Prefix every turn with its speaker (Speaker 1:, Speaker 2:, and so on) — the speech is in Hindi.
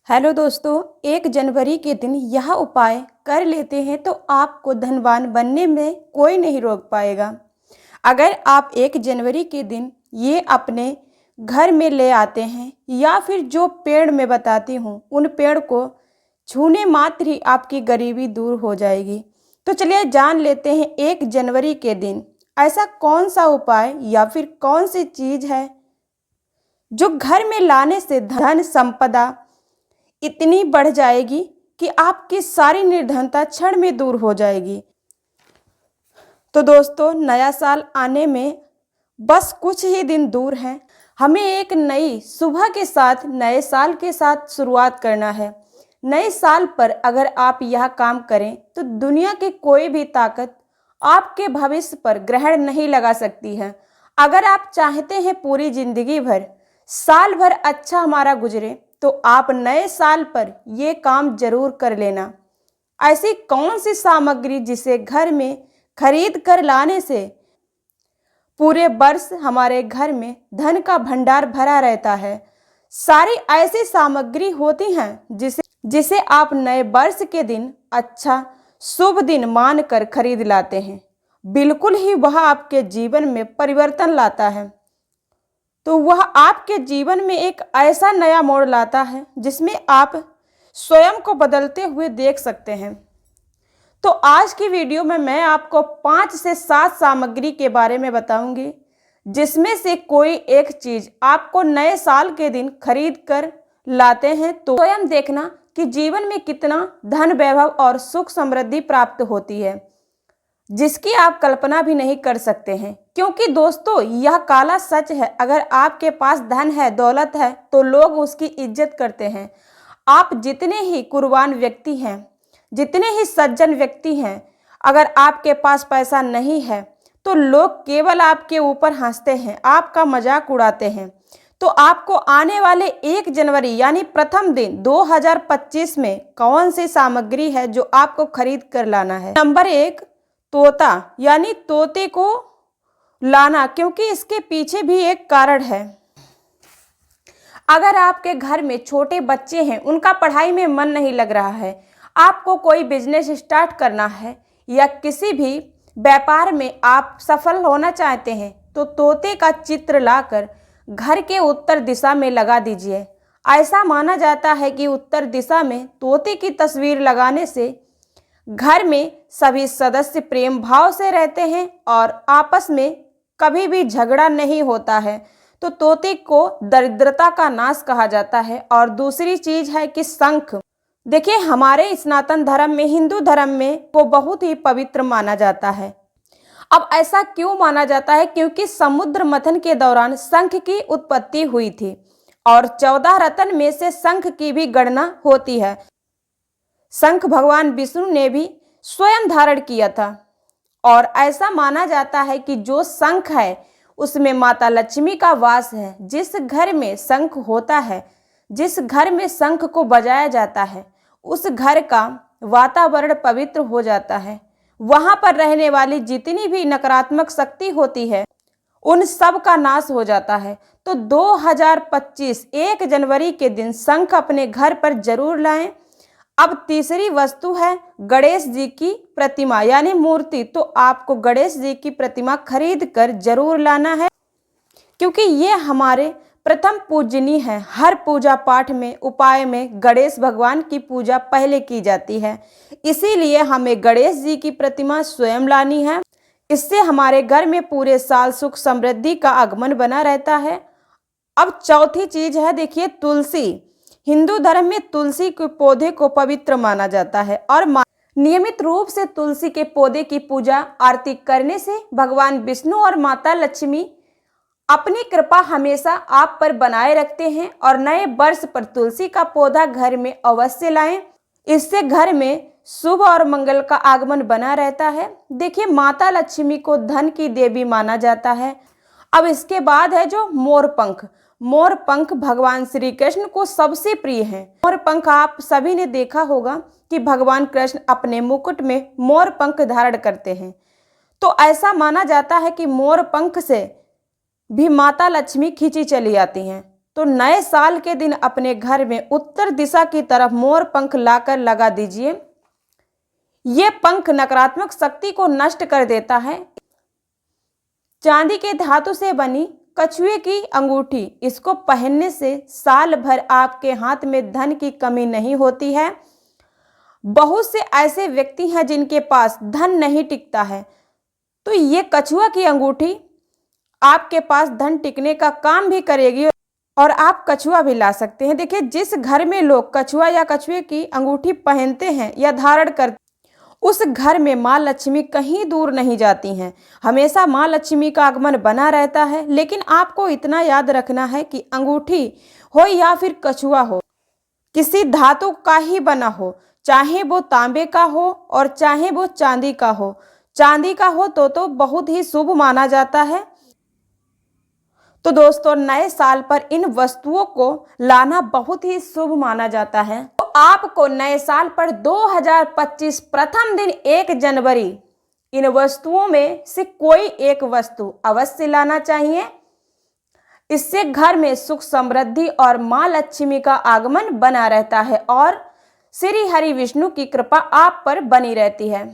Speaker 1: हेलो दोस्तों, 1 जनवरी के दिन यह उपाय कर लेते हैं तो आपको धनवान बनने में कोई नहीं रोक पाएगा। अगर आप 1 जनवरी के दिन ये अपने घर में ले आते हैं या फिर जो पेड़ मैं बताती हूँ उन पेड़ को छूने मात्र ही आपकी गरीबी दूर हो जाएगी। तो चलिए जान लेते हैं 1 जनवरी के दिन ऐसा कौन सा उपाय या फिर कौन सी चीज़ है जो घर में लाने से धन संपदा इतनी बढ़ जाएगी कि आपकी सारी निर्धनता क्षण में दूर हो जाएगी। तो दोस्तों, नया साल आने में बस कुछ ही दिन दूर हैं। हमें एक नई सुबह के साथ नए साल के साथ शुरुआत करना है। नए साल पर अगर आप यह काम करें तो दुनिया की कोई भी ताकत आपके भविष्य पर ग्रहण नहीं लगा सकती है। अगर आप चाहते हैं पूरी जिंदगी भर साल भर अच्छा हमारा गुजरे तो आप नए साल पर ये काम जरूर कर लेना। ऐसी कौन सी सामग्री जिसे घर में खरीद कर लाने से पूरे वर्ष हमारे घर में धन का भंडार भरा रहता है। सारी ऐसी सामग्री होती हैं जिसे आप नए वर्ष के दिन अच्छा शुभ दिन मानकर खरीद लाते हैं। बिल्कुल ही वह आपके जीवन में परिवर्तन लाता है। तो वह आपके जीवन में एक ऐसा नया मोड़ लाता है जिसमें आप स्वयं को बदलते हुए देख सकते हैं। तो आज की वीडियो में मैं आपको 5 से 7 सामग्री के बारे में बताऊंगी जिसमें से कोई एक चीज आपको नए साल के दिन खरीद कर लाते हैं तो स्वयं देखना कि जीवन में कितना धन वैभव और सुख समृद्धि प्राप्त होती है जिसकी आप कल्पना भी नहीं कर सकते हैं। क्योंकि दोस्तों, यह काला सच है, अगर आपके पास धन है, दौलत है तो लोग उसकी इज्जत करते हैं। आप जितने ही कुर्बान व्यक्ति हैं, जितने ही सज्जन व्यक्ति हैं, अगर आपके पास पैसा नहीं है तो लोग केवल आपके ऊपर हंसते हैं, आपका मजाक उड़ाते हैं। तो आपको आने वाले 1 जनवरी यानी प्रथम दिन 2025 में कौन सी सामग्री है जो आपको खरीद कर लाना है। नंबर 1, तोता यानी तोते को लाना, क्योंकि इसके पीछे भी एक कारण है। अगर आपके घर में छोटे बच्चे हैं, उनका पढ़ाई में मन नहीं लग रहा है, आपको कोई बिजनेस स्टार्ट करना है या किसी भी व्यापार में आप सफल होना चाहते हैं तो तोते का चित्र लाकर घर के उत्तर दिशा में लगा दीजिए। ऐसा माना जाता है कि उत्तर दिशा में तोते की तस्वीर लगाने से घर में सभी सदस्य प्रेम भाव से रहते हैं और आपस में कभी भी झगड़ा नहीं होता है। तो तोते को दरिद्रता का नाश कहा जाता है। और दूसरी चीज है कि शंख। देखिए, हमारे सनातन धर्म में, हिंदू धर्म में को बहुत ही पवित्र माना जाता है। अब ऐसा क्यों माना जाता है? क्योंकि समुद्र मंथन के दौरान शंख की उत्पत्ति हुई थी और 14 रत्न में से शंख की भी गणना होती है। शंख भगवान विष्णु ने भी स्वयं धारण किया था और ऐसा माना जाता है कि जो शंख है उसमें माता लक्ष्मी का वास है। जिस घर में शंख होता है, जिस घर में शंख को बजाया जाता है, उस घर का वातावरण पवित्र हो जाता है। वहां पर रहने वाली जितनी भी नकारात्मक शक्ति होती है उन सब का नाश हो जाता है। तो 2025 1 जनवरी के दिन शंख अपने घर पर जरूर लाएं। अब तीसरी वस्तु है गणेश जी की प्रतिमा यानी मूर्ति। तो आपको गणेश जी की प्रतिमा खरीद कर जरूर लाना है, क्योंकि ये हमारे प्रथम पूजनीय है। हर पूजा पाठ में, उपाय में गणेश भगवान की पूजा पहले की जाती है। इसीलिए हमें गणेश जी की प्रतिमा स्वयं लानी है। इससे हमारे घर में पूरे साल सुख समृद्धि का आगमन बना रहता है। अब चौथी चीज है, देखिए, तुलसी। हिंदू धर्म में तुलसी के पौधे को पवित्र माना जाता है और नियमित रूप से तुलसी के पौधे की पूजा आरती करने से भगवान विष्णु और माता लक्ष्मी अपनी कृपा हमेशा आप पर बनाए रखते हैं। और नए वर्ष पर तुलसी का पौधा घर में अवश्य लाएं। इससे घर में शुभ और मंगल का आगमन बना रहता है। देखिए, माता लक्ष्मी को धन की देवी माना जाता है। अब इसके बाद है जो मोरपंख। मोरपंख भगवान श्री कृष्ण को सबसे प्रिय है। मोरपंख आप सभी ने देखा होगा कि भगवान कृष्ण अपने मुकुट में मोरपंख धारण करते हैं। तो ऐसा माना जाता है कि मोरपंख से भी माता लक्ष्मी खींची चली आती हैं। तो नए साल के दिन अपने घर में उत्तर दिशा की तरफ मोर पंख लाकर लगा दीजिए। ये पंख नकारात्मक शक्ति को नष्ट कर देता है। चांदी के धातु से बनी कछुए की अंगूठी, इसको पहनने से साल भर आपके हाथ में धन की कमी नहीं होती है। बहुत से ऐसे व्यक्ति हैं जिनके पास धन नहीं टिकता है, तो ये कछुआ की अंगूठी आपके पास धन टिकने का काम भी करेगी और आप कछुआ भी ला सकते हैं। देखिए, जिस घर में लोग कछुआ या कछुए की अंगूठी पहनते हैं या धारण करते, उस घर में माँ लक्ष्मी कहीं दूर नहीं जाती हैं। हमेशा माँ लक्ष्मी का आगमन बना रहता है। लेकिन आपको इतना याद रखना है कि अंगूठी हो या फिर कछुआ हो, किसी धातु का ही बना हो, चाहे वो तांबे का हो और चाहे वो चांदी का हो। चांदी का हो तो बहुत ही शुभ माना जाता है। तो दोस्तों, नए साल पर इन वस्तुओं को लाना बहुत ही शुभ माना जाता है। तो आपको नए साल पर 2025 प्रथम दिन 1 जनवरी इन वस्तुओं में से कोई एक वस्तु अवश्य लाना चाहिए। इससे घर में सुख समृद्धि और माँ लक्ष्मी का आगमन बना रहता है और श्री हरि विष्णु की कृपा आप पर बनी रहती है।